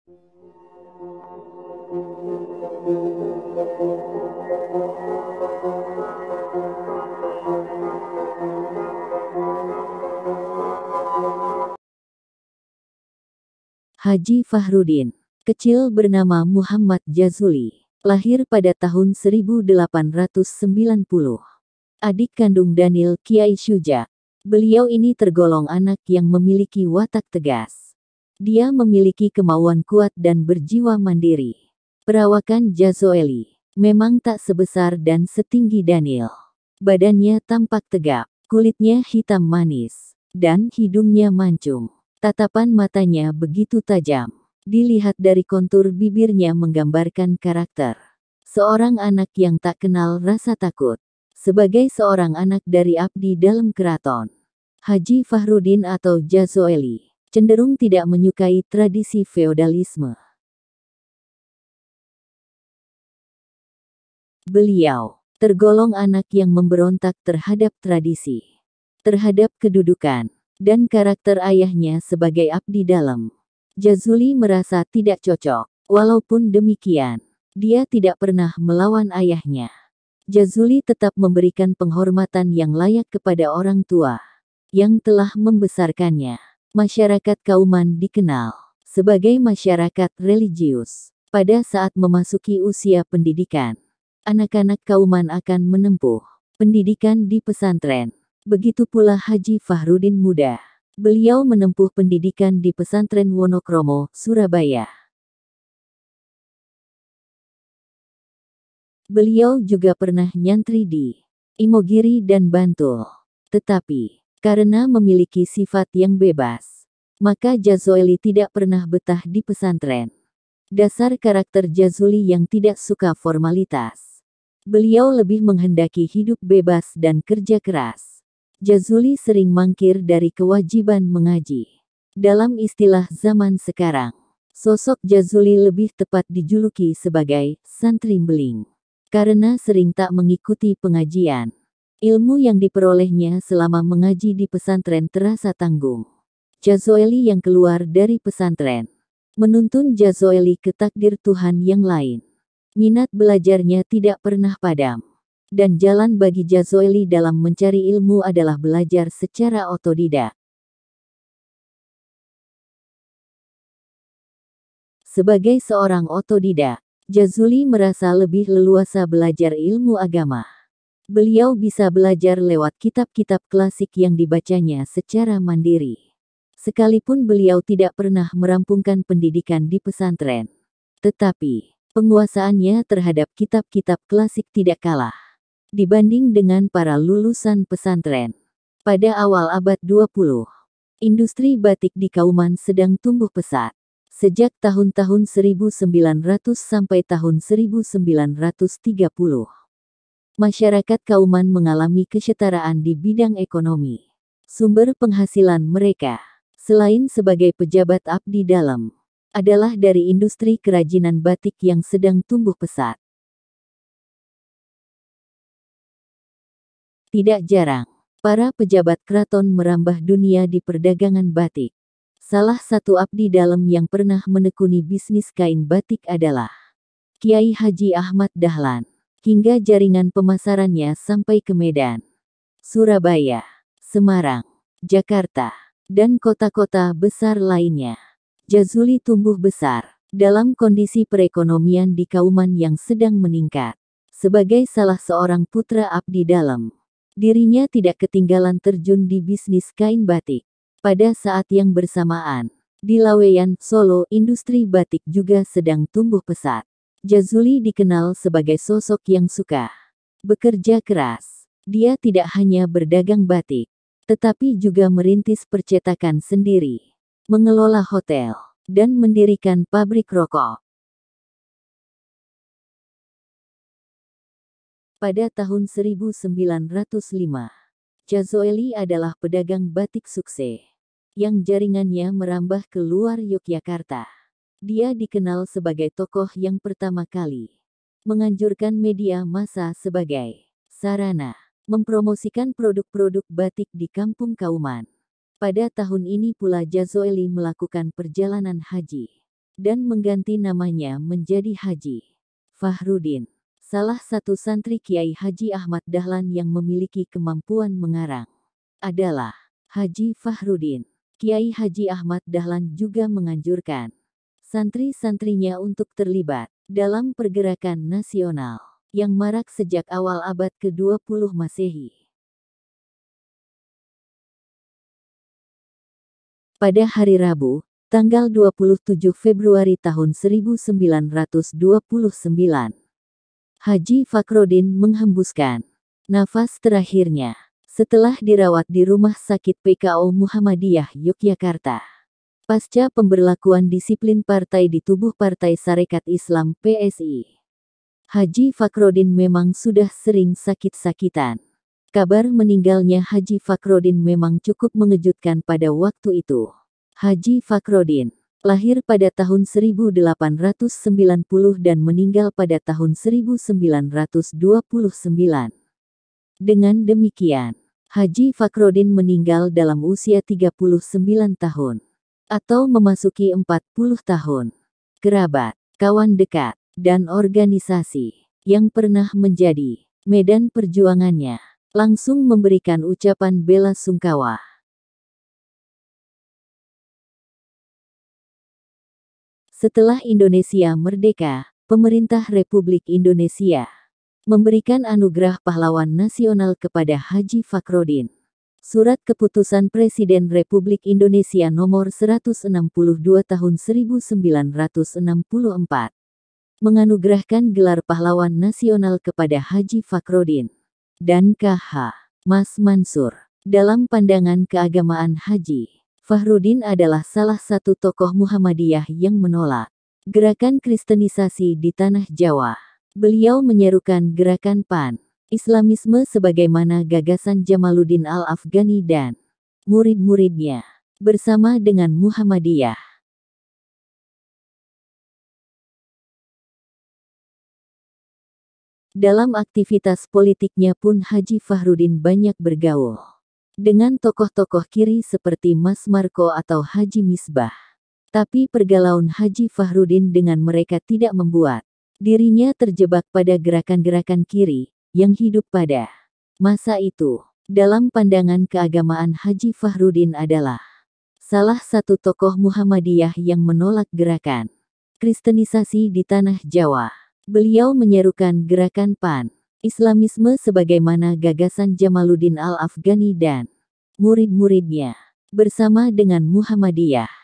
Haji Fahrudin, kecil bernama Muhammad Jazuli, lahir pada tahun 1890. Adik kandung Daniel Kiai Syuja. Beliau ini tergolong anak yang memiliki watak tegas. Dia memiliki kemauan kuat dan berjiwa mandiri. Perawakan Jazoli memang tak sebesar dan setinggi Daniel. Badannya tampak tegap, kulitnya hitam manis, dan hidungnya mancung. Tatapan matanya begitu tajam. Dilihat dari kontur bibirnya menggambarkan karakter seorang anak yang tak kenal rasa takut. Sebagai seorang anak dari abdi dalam keraton, Haji Fahrudin atau Jazoli cenderung tidak menyukai tradisi feodalisme. Beliau tergolong anak yang memberontak terhadap tradisi, terhadap kedudukan, dan karakter ayahnya sebagai abdi dalam. Jazuli merasa tidak cocok. Walaupun demikian, dia tidak pernah melawan ayahnya. Jazuli tetap memberikan penghormatan yang layak kepada orang tua yang telah membesarkannya. Masyarakat Kauman dikenal sebagai masyarakat religius. Pada saat memasuki usia pendidikan, anak-anak Kauman akan menempuh pendidikan di pesantren. Begitu pula Haji Fahrudin muda. Beliau menempuh pendidikan di pesantren Wonokromo, Surabaya. Beliau juga pernah nyantri di Imogiri dan Bantul. Tetapi, karena memiliki sifat yang bebas, maka Jazoli tidak pernah betah di pesantren. Dasar karakter Jazuli yang tidak suka formalitas. Beliau lebih menghendaki hidup bebas dan kerja keras. Jazuli sering mangkir dari kewajiban mengaji. Dalam istilah zaman sekarang, sosok Jazuli lebih tepat dijuluki sebagai santri beling. Karena sering tak mengikuti pengajian, ilmu yang diperolehnya selama mengaji di pesantren terasa tanggung. Jazoli yang keluar dari pesantren menuntun Jazoli ke takdir Tuhan yang lain. Minat belajarnya tidak pernah padam. Dan jalan bagi Jazoli dalam mencari ilmu adalah belajar secara otodidak. Sebagai seorang otodidak, Jazuli merasa lebih leluasa belajar ilmu agama. Beliau bisa belajar lewat kitab-kitab klasik yang dibacanya secara mandiri. Sekalipun beliau tidak pernah merampungkan pendidikan di pesantren. Tetapi, penguasaannya terhadap kitab-kitab klasik tidak kalah dibanding dengan para lulusan pesantren. Pada awal abad 20, industri batik di Kauman sedang tumbuh pesat. Sejak tahun-tahun 1900 sampai tahun 1930, masyarakat Kauman mengalami kesetaraan di bidang ekonomi. Sumber penghasilan mereka, selain sebagai pejabat abdi dalam, adalah dari industri kerajinan batik yang sedang tumbuh pesat. Tidak jarang, para pejabat keraton merambah dunia di perdagangan batik. Salah satu abdi dalam yang pernah menekuni bisnis kain batik adalah Kiai Haji Ahmad Dahlan, hingga jaringan pemasarannya sampai ke Medan, Surabaya, Semarang, Jakarta, dan kota-kota besar lainnya. Jazuli tumbuh besar dalam kondisi perekonomian di Kauman yang sedang meningkat. Sebagai salah seorang putra abdi dalam, dirinya tidak ketinggalan terjun di bisnis kain batik. Pada saat yang bersamaan, di Laweyan, Solo, industri batik juga sedang tumbuh pesat. Jazuli dikenal sebagai sosok yang suka bekerja keras. Dia tidak hanya berdagang batik, tetapi juga merintis percetakan sendiri, mengelola hotel, dan mendirikan pabrik rokok. Pada tahun 1905, Jazoli adalah pedagang batik sukses yang jaringannya merambah ke luar Yogyakarta. Dia dikenal sebagai tokoh yang pertama kali menganjurkan media massa sebagai sarana mempromosikan produk-produk batik di Kampung Kauman. Pada tahun ini pula Jazoli melakukan perjalanan haji. dan mengganti namanya menjadi Haji Fahrudin. Salah satu santri Kiai Haji Ahmad Dahlan yang memiliki kemampuan mengarang adalah Haji Fahrudin. Kiai Haji Ahmad Dahlan juga menganjurkan santri-santrinya untuk terlibat dalam pergerakan nasional yang marak sejak awal abad ke-20 Masehi. Pada hari Rabu, tanggal 27 Februari tahun 1929, Haji Fakhruddin menghembuskan nafas terakhirnya setelah dirawat di Rumah Sakit PKO Muhammadiyah Yogyakarta. Pasca pemberlakuan disiplin partai di tubuh Partai Sarekat Islam PSI, Haji Fakhruddin memang sudah sering sakit-sakitan. Kabar meninggalnya Haji Fakhruddin memang cukup mengejutkan pada waktu itu. Haji Fakhruddin lahir pada tahun 1890 dan meninggal pada tahun 1929. Dengan demikian, Haji Fakhruddin meninggal dalam usia 39 tahun. Atau memasuki 40 tahun. Kerabat, kawan dekat, dan organisasi yang pernah menjadi medan perjuangannya langsung memberikan ucapan bela sungkawa. Setelah Indonesia merdeka, pemerintah Republik Indonesia memberikan anugerah pahlawan nasional kepada Haji Fakhruddin. Surat Keputusan Presiden Republik Indonesia Nomor 162 Tahun 1964 menganugerahkan gelar pahlawan nasional kepada Haji Fakhruddin dan K.H. Mas Mansur. Dalam pandangan keagamaan, Haji Fakhruddin adalah salah satu tokoh Muhammadiyah yang menolak gerakan Kristenisasi di tanah Jawa. Beliau menyerukan gerakan Pan-Islamisme sebagaimana gagasan Jamaluddin Al-Afghani dan murid-muridnya bersama dengan Muhammadiyah. Dalam aktivitas politiknya pun Haji Fakhruddin banyak bergaul dengan tokoh-tokoh kiri seperti Mas Marko atau Haji Misbah. Tapi pergalauan Haji Fakhruddin dengan mereka tidak membuat dirinya terjebak pada gerakan-gerakan kiri yang hidup pada masa itu. Dalam pandangan keagamaan, Haji Fakhruddin adalah salah satu tokoh Muhammadiyah yang menolak gerakan Kristenisasi di tanah Jawa. Beliau menyerukan gerakan Pan-Islamisme sebagaimana gagasan Jamaluddin Al-Afghani dan murid-muridnya bersama dengan Muhammadiyah.